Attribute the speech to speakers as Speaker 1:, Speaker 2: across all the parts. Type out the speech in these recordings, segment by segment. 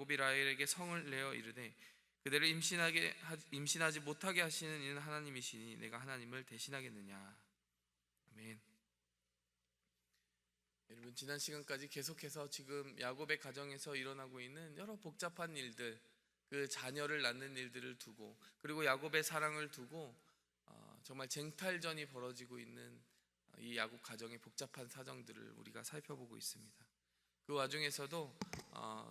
Speaker 1: 야곱이 라헬에게 성을 내어 이르되 그대를 임신하지 못하게 하시는 이는 하나님이시니 내가 하나님을 대신하겠느냐. 아멘. 여러분, 지난 시간까지 계속해서 지금 야곱의 가정에서 일어나고 있는 여러 복잡한 일들, 그 자녀를 낳는 일들을 두고, 그리고 야곱의 사랑을 두고 정말 쟁탈전이 벌어지고 있는 이 야곱 가정의 복잡한 사정들을 우리가 살펴보고 있습니다. 그 와중에서도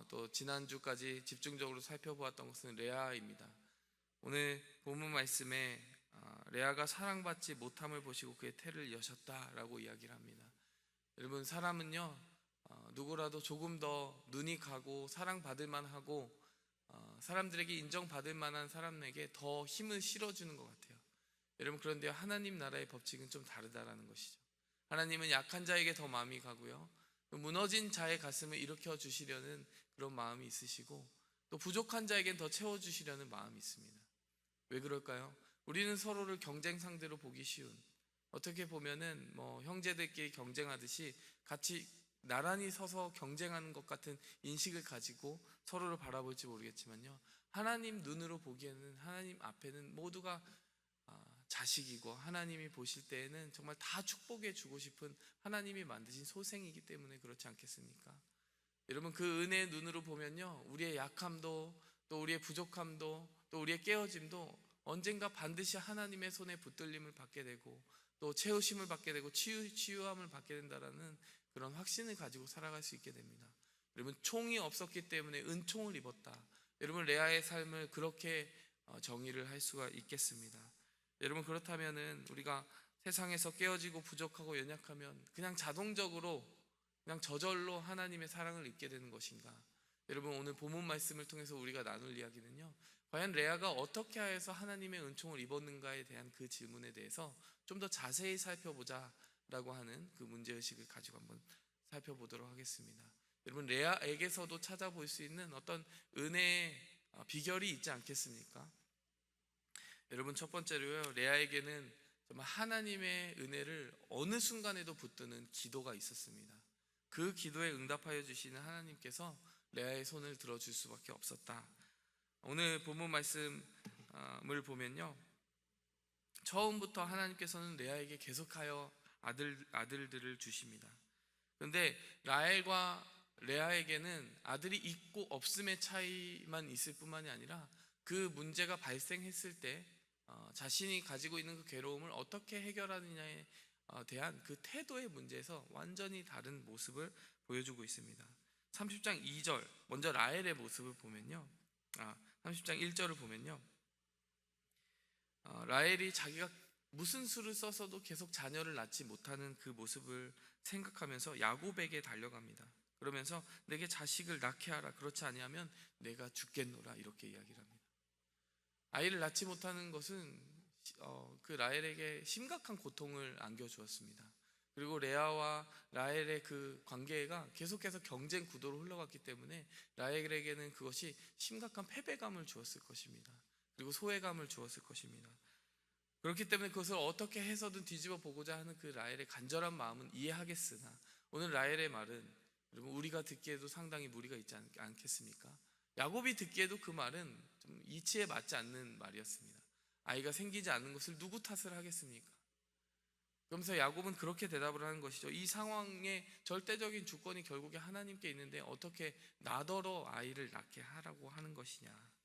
Speaker 1: 또 지난주까지 집중적으로 살펴보았던 것은 레아입니다. 오늘 본문 말씀에 레아가 사랑받지 못함을 보시고 그의 태를 여셨다라고 이야기를 합니다. 여러분, 사람은요 누구라도 조금 더 눈이 가고 사랑받을 만하고 사람들에게 인정받을 만한 사람에게 더 힘을 실어주는 것 같아요. 여러분, 그런데 하나님 나라의 법칙은 좀 다르다라는 것이죠. 하나님은 약한 자에게 더 마음이 가고요, 무너진 자의 가슴을 일으켜 주시려는 그런 마음이 있으시고, 또 부족한 자에겐 더 채워주시려는 마음이 있습니다. 왜 그럴까요? 우리는 서로를 경쟁 상대로 보기 쉬운, 어떻게 보면은 형제들끼리 경쟁하듯이 같이 나란히 서서 경쟁하는 것 같은 인식을 가지고 서로를 바라볼지 모르겠지만요, 하나님 눈으로 보기에는, 하나님 앞에는 모두가 자식이고, 하나님이 보실 때에는 정말 다 축복해 주고 싶은 하나님이 만드신 소생이기 때문에 그렇지 않겠습니까? 여러분, 그 은혜의 눈으로 보면요, 우리의 약함도, 또 우리의 부족함도, 또 우리의 깨어짐도 언젠가 반드시 하나님의 손에 붙들림을 받게 되고, 또 채우심을 받게 되고 치유함을 받게 된다라는 그런 확신을 가지고 살아갈 수 있게 됩니다. 여러분, 총이 없었기 때문에 은총을 입었다. 여러분, 레아의 삶을 그렇게 정의를 할 수가 있겠습니다. 여러분, 그렇다면은 우리가 세상에서 깨어지고 부족하고 연약하면 그냥 자동적으로, 그냥 저절로 하나님의 사랑을 잊게 되는 것인가? 여러분, 오늘 본문 말씀을 통해서 우리가 나눌 이야기는요, 과연 레아가 어떻게 하여서 하나님의 은총을 입었는가에 대한 그 질문에 대해서 좀 더 자세히 살펴보자 라고 하는 그 문제의식을 가지고 한번 살펴보도록 하겠습니다. 여러분, 레아에게서도 찾아볼 수 있는 어떤 은혜의 비결이 있지 않겠습니까? 여러분, 첫 번째로요, 레아에게는 정말 하나님의 은혜를 어느 순간에도 붙드는 기도가 있었습니다. 그 기도에 응답하여 주시는 하나님께서 레아의 손을 들어줄 수밖에 없었다. 오늘 본문 말씀을 보면요, 처음부터 하나님께서는 레아에게 계속하여 아들들을 주십니다. 그런데 라헬과 레아에게는 아들이 있고 없음의 차이만 있을 뿐만이 아니라 그 문제가 발생했을 때 자신이 가지고 있는 그 괴로움을 어떻게 해결하느냐에 대한 그 태도의 문제에서 완전히 다른 모습을 보여주고 있습니다. 30장 2절, 먼저 라헬의 모습을 보면요, 30장 1절을 보면요, 라헬이 자기가 무슨 수를 써서도 계속 자녀를 낳지 못하는 그 모습을 생각하면서 야곱에게 달려갑니다. 그러면서 내게 자식을 낳게 하라, 그렇지 아니하면 내가 죽겠노라, 이렇게 이야기를 합니다. 아이를 낳지 못하는 것은 그 라헬에게 심각한 고통을 안겨주었습니다. 그리고 레아와 라헬의 그 관계가 계속해서 경쟁 구도로 흘러갔기 때문에 라헬에게는 그것이 심각한 패배감을 주었을 것입니다. 그리고 소외감을 주었을 것입니다. 그렇기 때문에 그것을 어떻게 해서든 뒤집어 보고자 하는 그 라헬의 간절한 마음은 이해하겠으나, 오늘 라헬의 말은 여러분, 우리가 듣기에도 상당히 무리가 있지 않겠습니까? 야곱이 듣기에도 그 말은 좀 이치에 맞지 않는 말이었습니다. 아이가 생기지 않는 것을 누구 탓을 하겠습니까? 그러면서 야곱은 그렇게 대답을 하는 것이죠. 이 상황의 절대적인 주권이 결국에 하나님께 있는데 어떻게 나더러 아이를 낳게 하라고 하는 것이냐.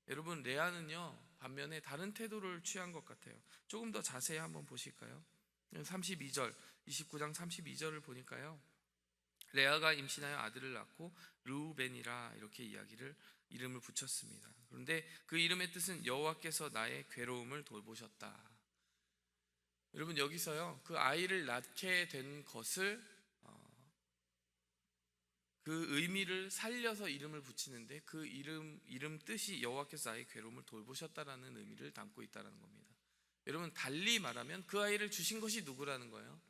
Speaker 1: 여러분, 레아는요 반면에 다른 태도를 취한 것 같아요. 조금 더 자세히 한번 보실까요? 32절, 29장 32절을 보니까요, 레아가 임신하여 아들을 낳고 르우벤이라 이렇게 이름을 붙였습니다. 그런데 그 이름의 뜻은 여호와께서 나의 괴로움을 돌보셨다. 여러분, 여기서요 그 아이를 낳게 된 것을 그 의미를 살려서 이름을 붙이는데, 그 이름 뜻이 여호와께서 나의 괴로움을 돌보셨다라는 의미를 담고 있다는 겁니다. 여러분, 달리 말하면 그 아이를 주신 것이 누구라는 거예요?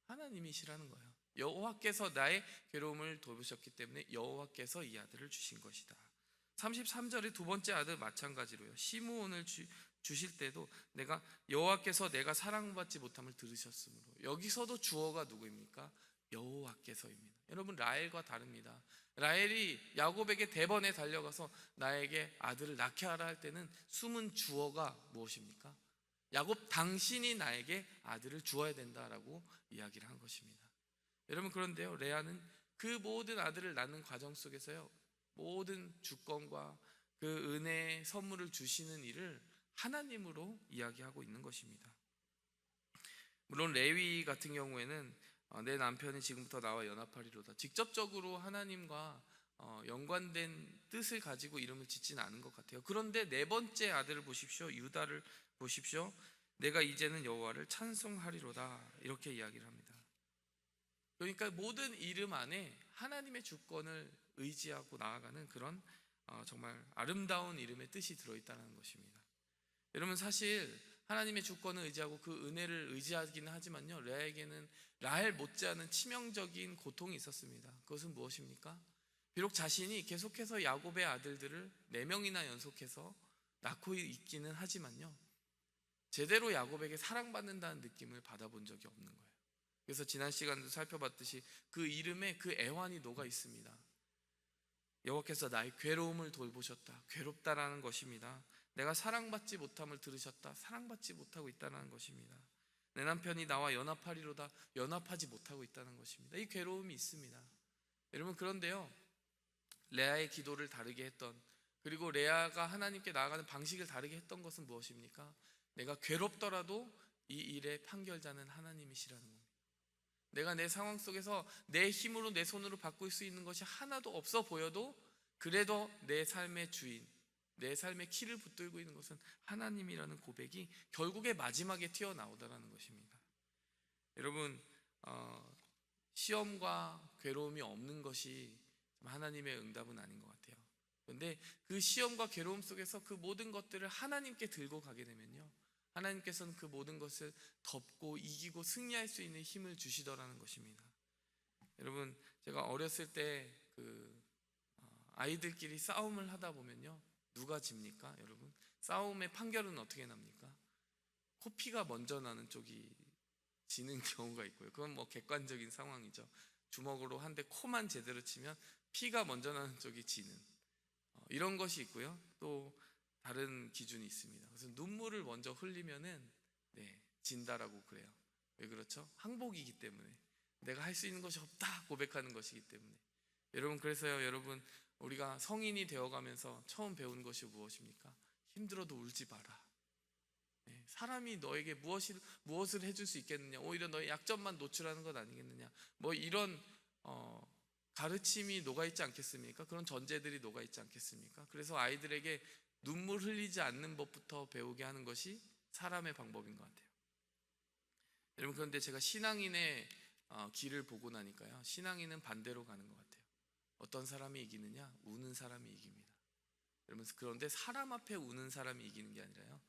Speaker 1: 하나님이시라는 거예요. 여호와께서 나의 괴로움을 돌보셨기 때문에 여호와께서 이 아들을 주신 것이다. 33절의 두 번째 아들 마찬가지로요, 시므온을 주실 때도 여호와께서 내가 사랑받지 못함을 들으셨으므로, 여기서도 주어가 누구입니까? 여호와께서입니다. 여러분, 라헬과 다릅니다. 라헬이 야곱에게 대번에 달려가서 나에게 아들을 낳게 하라 할 때는 숨은 주어가 무엇입니까? 야곱, 당신이 나에게 아들을 주어야 된다라고 이야기를 한 것입니다. 여러분, 그런데요, 레아는 그 모든 아들을 낳는 과정 속에서요, 모든 주권과 그 은혜의 선물을 주시는 일을 하나님으로 이야기하고 있는 것입니다. 물론 레위 같은 경우에는 내 남편이 지금부터 나와 연합하리로다, 직접적으로 하나님과 연관된 뜻을 가지고 이름을 짓지는 않은 것 같아요. 그런데 네 번째 아들을 보십시오. 유다를 보십시오. 내가 이제는 여호와를 찬송하리로다, 이렇게 이야기를 합니다. 그러니까 모든 이름 안에 하나님의 주권을 의지하고 나아가는 그런 정말 아름다운 이름의 뜻이 들어있다는 것입니다. 여러분, 사실 하나님의 주권을 의지하고 그 은혜를 의지하기는 하지만요, 레아에게는 라헬 못지않은 치명적인 고통이 있었습니다. 그것은 무엇입니까? 비록 자신이 계속해서 야곱의 아들들을 4명이나 연속해서 낳고 있기는 하지만요, 제대로 야곱에게 사랑받는다는 느낌을 받아본 적이 없는 거예요. 그래서 지난 시간도 살펴봤듯이 그 이름에 그 애환이 녹아 있습니다. 여호와께서 나의 괴로움을 돌보셨다, 괴롭다라는 것입니다. 내가 사랑받지 못함을 들으셨다, 사랑받지 못하고 있다는 것입니다. 내 남편이 나와 연합하리로다, 연합하지 못하고 있다는 것입니다. 이 괴로움이 있습니다. 여러분, 그런데요, 레아의 기도를 다르게 했던, 그리고 레아가 하나님께 나아가는 방식을 다르게 했던 것은 무엇입니까? 내가 괴롭더라도 이 일의 판결자는 하나님이시라는 겁니다. 내가 내 상황 속에서 내 힘으로, 내 손으로 바꿀 수 있는 것이 하나도 없어 보여도 그래도 내 삶의 주인, 내 삶의 키를 붙들고 있는 것은 하나님이라는 고백이 결국에 마지막에 튀어나오더라는 것입니다. 여러분, 시험과 괴로움이 없는 것이 하나님의 응답은 아닌 것 같아요. 그런데 그 시험과 괴로움 속에서 그 모든 것들을 하나님께 들고 가게 되면요, 하나님께서는 그 모든 것을 덮고 이기고 승리할 수 있는 힘을 주시더라는 것입니다. 여러분, 제가 어렸을 때 아이들끼리 싸움을 하다 보면요, 누가 집니까? 여러분, 싸움의 판결은 어떻게 납니까? 코피가 먼저 나는 쪽이 지는 경우가 있고요. 그건 뭐 객관적인 상황이죠. 주먹으로 한 대 코만 제대로 치면 피가 먼저 나는 쪽이 지는 이런 것이 있고요. 또 다른 기준이 있습니다. 그래서 눈물을 먼저 흘리면은 진다라고 그래요. 왜 그렇죠? 항복이기 때문에, 내가 할 수 있는 것이 없다 고백하는 것이기 때문에. 여러분, 그래서요, 여러분, 우리가 성인이 되어가면서 처음 배운 것이 무엇입니까? 힘들어도 울지 마라. 사람이 너에게 무엇을 해줄 수 있겠느냐, 오히려 너의 약점만 노출하는 것 아니겠느냐, 뭐 이런 가르침이 녹아있지 않겠습니까? 그런 전제들이 녹아있지 않겠습니까? 그래서 아이들에게 눈물 흘리지 않는 법부터 배우게 하는 것이 사람의 방법인 것 같아요. 여러분, 그런데 제가 신앙인의 길을 보고 나니까요, 신앙인은 반대로 가는 것 같아요. 어떤 사람이 이기느냐? 우는 사람이 이깁니다. 여러분, 그런데 사람 앞에 우는 사람이 이기는 게 아니라요,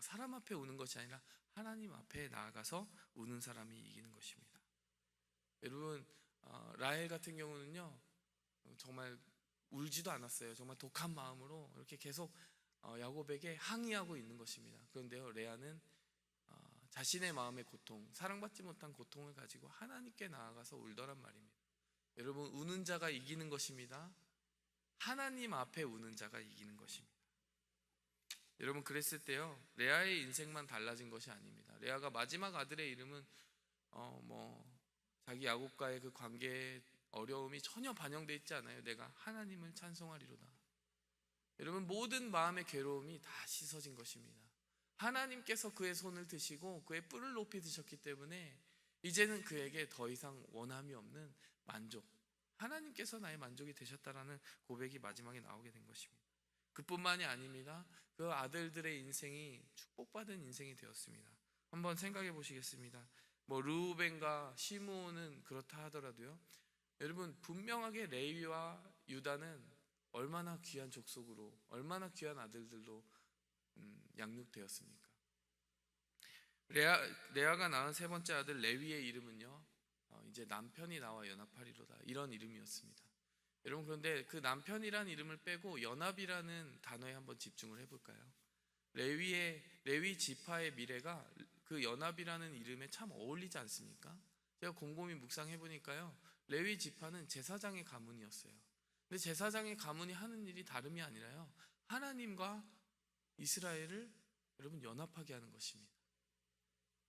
Speaker 1: 사람 앞에 우는 것이 아니라 하나님 앞에 나아가서 우는 사람이 이기는 것입니다. 여러분, 라헬 같은 경우는요, 정말 울지도 않았어요. 정말 독한 마음으로 이렇게 계속 야곱에게 항의하고 있는 것입니다. 그런데요, 레아는 자신의 마음의 고통, 사랑받지 못한 고통을 가지고 하나님께 나아가서 울더란 말입니다. 여러분, 우는 자가 이기는 것입니다. 하나님 앞에 우는 자가 이기는 것입니다. 여러분, 그랬을 때요, 레아의 인생만 달라진 것이 아닙니다. 레아가 마지막 아들의 이름은 자기 야곱과의 그 관계의 어려움이 전혀 반영되어 있지 않아요. 내가 하나님을 찬송하리로다. 여러분, 모든 마음의 괴로움이 다 씻어진 것입니다. 하나님께서 그의 손을 드시고 그의 뿔을 높이 드셨기 때문에 이제는 그에게 더 이상 원함이 없는 만족, 하나님께서 나의 만족이 되셨다라는 고백이 마지막에 나오게 된 것입니다. 그뿐만이 아닙니다. 그 아들들의 인생이 축복받은 인생이 되었습니다. 한번 생각해 보시겠습니다. 르우벤과 시므온은 그렇다 하더라도요, 여러분, 분명하게 레위와 유다는 얼마나 귀한 족속으로, 얼마나 귀한 아들들로 양육되었습니까? 레아가 낳은 세 번째 아들 레위의 이름은요, 이제 남편이 나와 연합하리로다, 이런 이름이었습니다. 여러분, 그런데 그 남편이란 이름을 빼고 연합이라는 단어에 한번 집중을 해볼까요? 레위 지파의 미래가 그 연합이라는 이름에 참 어울리지 않습니까? 제가 곰곰이 묵상해 보니까요, 레위 지파는 제사장의 가문이었어요. 근데 제사장의 가문이 하는 일이 다름이 아니라요, 하나님과 이스라엘을 여러분 연합하게 하는 것입니다.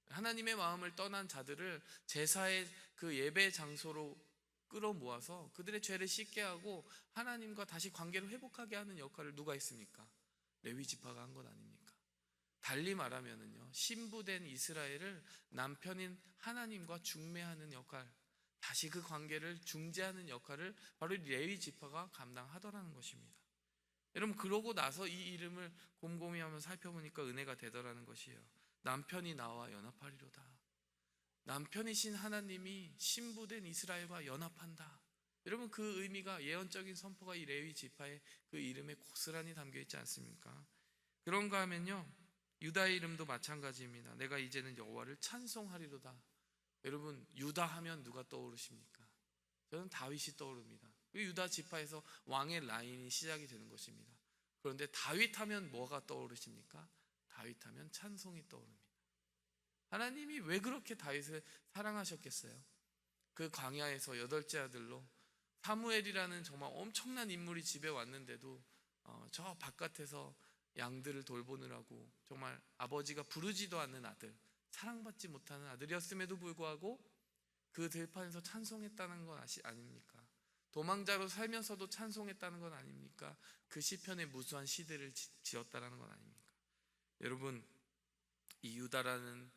Speaker 1: 하나님의 마음을 떠난 자들을 제사의 그 예배 장소로 끌어모아서 그들의 죄를 씻게 하고 하나님과 다시 관계를 회복하게 하는 역할을 누가 했습니까? 레위 지파가 한 것 아닙니까? 달리 말하면은요, 신부된 이스라엘을 남편인 하나님과 중매하는 역할, 다시 그 관계를 중재하는 역할을 바로 레위 지파가 감당하더라는 것입니다. 여러분, 그러고 나서 이 이름을 곰곰이 한번 살펴보니까 은혜가 되더라는 것이에요. 남편이 나와 연합하리로다. 남편이신 하나님이 신부된 이스라엘과 연합한다. 여러분, 그 의미가, 예언적인 선포가 이 레위 지파의 그 이름에 고스란히 담겨 있지 않습니까? 그런가 하면요, 유다의 이름도 마찬가지입니다. 내가 이제는 여호와를 찬송하리로다. 여러분, 유다 하면 누가 떠오르십니까? 저는 다윗이 떠오릅니다. 유다 지파에서 왕의 라인이 시작이 되는 것입니다. 그런데 다윗 하면 뭐가 떠오르십니까? 다윗 하면 찬송이 떠오릅니다. 하나님이 왜 그렇게 다윗을 사랑하셨겠어요? 그 광야에서 8째 아들로 사무엘이라는 정말 엄청난 인물이 집에 왔는데도 저 바깥에서 양들을 돌보느라고 정말 아버지가 부르지도 않는 아들, 사랑받지 못하는 아들이었음에도 불구하고 그 들판에서 찬송했다는 건 아닙니까? 도망자로 살면서도 찬송했다는 건 아닙니까? 그 시편에 무수한 시들을 지었다는 건 아닙니까? 여러분, 이 유다라는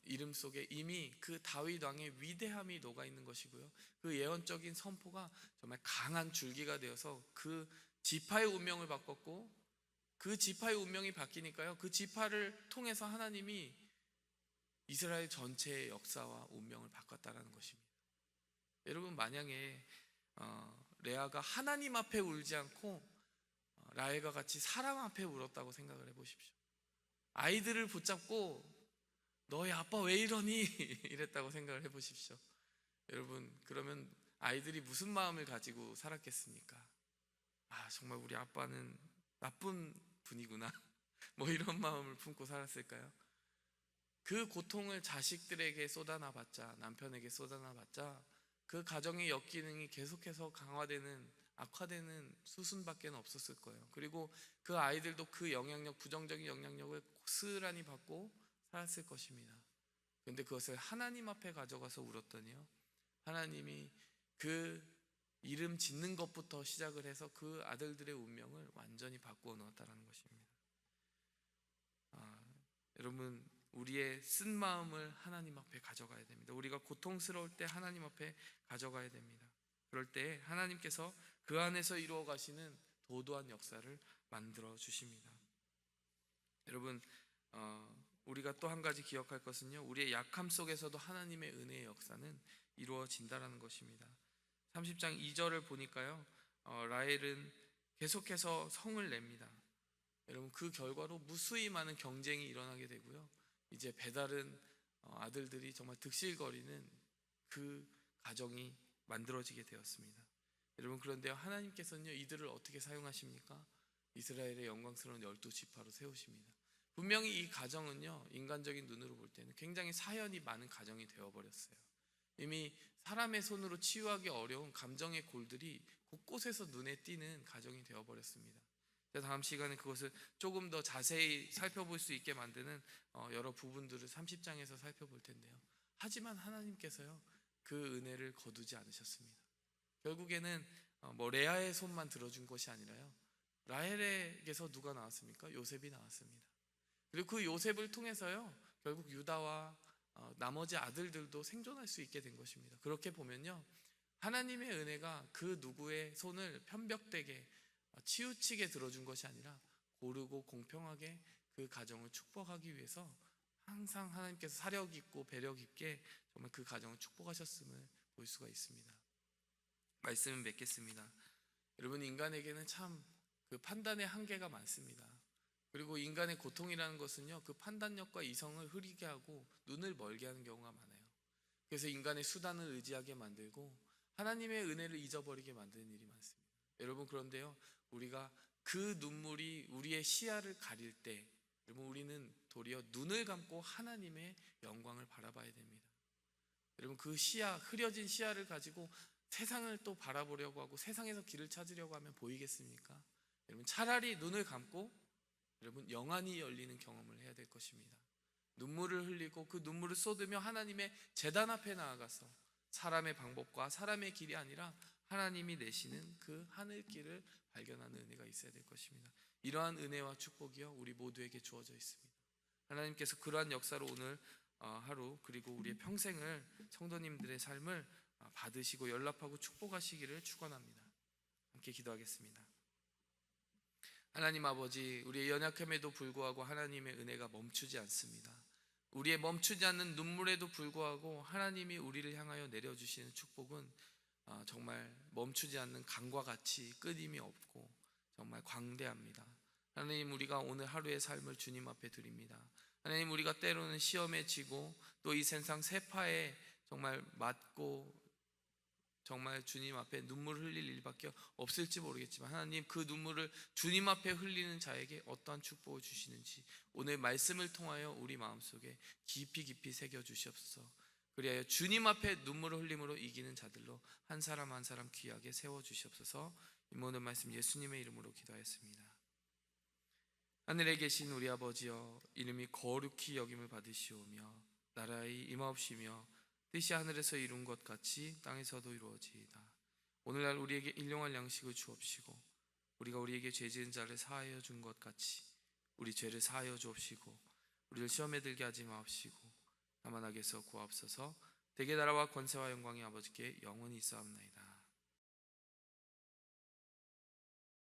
Speaker 1: 이름 속에 이미 그 다윗 왕의 위대함이 녹아 있는 것이고요, 그 예언적인 선포가 정말 강한 줄기가 되어서 그 지파의 운명을 바꿨고, 그 지파의 운명이 바뀌니까요, 그 지파를 통해서 하나님이 이스라엘 전체의 역사와 운명을 바꿨다는 것입니다. 여러분, 만약에 레아가 하나님 앞에 울지 않고 라헬과 같이 사람 앞에 울었다고 생각을 해보십시오. 아이들을 붙잡고 너희 아빠 왜 이러니? 이랬다고 생각을 해보십시오. 여러분, 그러면 아이들이 무슨 마음을 가지고 살았겠습니까? 아, 정말 우리 아빠는 나쁜 분이구나, 뭐 이런 마음을 품고 살았을까요? 그 고통을 자식들에게 쏟아놔봤자, 남편에게 쏟아놔봤자 그 가정의 역기능이 계속해서 강화되는, 악화되는 수순밖에 없었을 거예요. 그리고 그 아이들도 그 영향력, 부정적인 영향력을 고스란히 받고 살았을 것입니다. 그런데 그것을 하나님 앞에 가져가서 울었더니요, 하나님이 그 이름 짓는 것부터 시작을 해서 그 아들들의 운명을 완전히 바꾸어 놓았다는 것입니다. 여러분, 우리의 쓴 마음을 하나님 앞에 가져가야 됩니다. 우리가 고통스러울 때 하나님 앞에 가져가야 됩니다. 그럴 때 하나님께서 그 안에서 이루어 가시는 도도한 역사를 만들어 주십니다. 여러분, 우리가 또 한 가지 기억할 것은요, 우리의 약함 속에서도 하나님의 은혜의 역사는 이루어진다는 것입니다. 30장 2절을 보니까요, 라헬은 계속해서 성을 냅니다. 여러분, 그 결과로 무수히 많은 경쟁이 일어나게 되고요, 이제 배다른 아들들이 정말 득실거리는 그 가정이 만들어지게 되었습니다. 여러분, 그런데 하나님께서는요, 이들을 어떻게 사용하십니까? 이스라엘의 영광스러운 12지파로 세우십니다. 분명히 이 가정은요, 인간적인 눈으로 볼 때는 굉장히 사연이 많은 가정이 되어버렸어요. 이미 사람의 손으로 치유하기 어려운 감정의 골들이 곳곳에서 눈에 띄는 가정이 되어버렸습니다. 다음 시간에 그것을 조금 더 자세히 살펴볼 수 있게 만드는 여러 부분들을 30장에서 살펴볼 텐데요, 하지만 하나님께서요, 그 은혜를 거두지 않으셨습니다. 결국에는 레아의 손만 들어준 것이 아니라요, 라헬에게서 누가 나왔습니까? 요셉이 나왔습니다. 그리고 그 요셉을 통해서요, 결국 유다와 나머지 아들들도 생존할 수 있게 된 것입니다. 그렇게 보면요, 하나님의 은혜가 그 누구의 손을 편벽되게 치우치게 들어준 것이 아니라 고르고 공평하게 그 가정을 축복하기 위해서 항상 하나님께서 사력 있고 배력 있게 정말 그 가정을 축복하셨음을 볼 수가 있습니다. 말씀을 맺겠습니다. 여러분, 인간에게는 참 그 판단의 한계가 많습니다. 그리고 인간의 고통이라는 것은요, 그 판단력과 이성을 흐리게 하고 눈을 멀게 하는 경우가 많아요. 그래서 인간의 수단을 의지하게 만들고 하나님의 은혜를 잊어버리게 만드는 일이 많습니다. 여러분, 그런데요, 우리가 그 눈물이 우리의 시야를 가릴 때, 여러분, 우리는 도리어 눈을 감고 하나님의 영광을 바라봐야 됩니다. 여러분 그 시야, 흐려진 시야를 가지고 세상을 또 바라보려고 하고 세상에서 길을 찾으려고 하면 보이겠습니까? 여러분 차라리 눈을 감고 여러분 영안이 열리는 경험을 해야 될 것입니다. 눈물을 흘리고 그 눈물을 쏟으며 하나님의 제단 앞에 나아가서 사람의 방법과 사람의 길이 아니라 하나님이 내시는 그 하늘길을 발견하는 은혜가 있어야 될 것입니다. 이러한 은혜와 축복이요 우리 모두에게 주어져 있습니다. 하나님께서 그러한 역사로 오늘 하루 그리고 우리의 평생을 성도님들의 삶을 받으시고 연락하고 축복하시기를 축원합니다. 함께 기도하겠습니다. 하나님 아버지, 우리의 연약함에도 불구하고 하나님의 은혜가 멈추지 않습니다. 우리의 멈추지 않는 눈물에도 불구하고 하나님이 우리를 향하여 내려주시는 축복은 정말 멈추지 않는 강과 같이 끊임이 없고 정말 광대합니다. 하나님, 우리가 오늘 하루의 삶을 주님 앞에 드립니다. 하나님, 우리가 때로는 시험에 지고 또 이 세상 세파에 정말 맞고 정말 주님 앞에 눈물을 흘릴 일밖에 없을지 모르겠지만 하나님, 그 눈물을 주님 앞에 흘리는 자에게 어떠한 축복을 주시는지 오늘 말씀을 통하여 우리 마음속에 깊이 깊이 새겨주시옵소서. 그리하여 주님 앞에 눈물을 흘림으로 이기는 자들로 한 사람 한 사람 귀하게 세워주시옵소서. 이 모든 말씀 예수님의 이름으로 기도하였습니다. 하늘에 계신 우리 아버지여, 이름이 거룩히 여김을 받으시오며 나라의 임하옵시며 뜻이 하늘에서 이룬 것 같이 땅에서도 이루어지이다. 오늘날 우리에게 일용할 양식을 주옵시고 우리가 우리에게 죄 지은 자를 사하여 준 것 같이 우리 죄를 사하여 주옵시고 우리를 시험에 들게 하지 마옵시고 다만 악에서 구하옵소서. 대개 나라와 권세와 영광이 아버지께 영원히 있사옵나이다.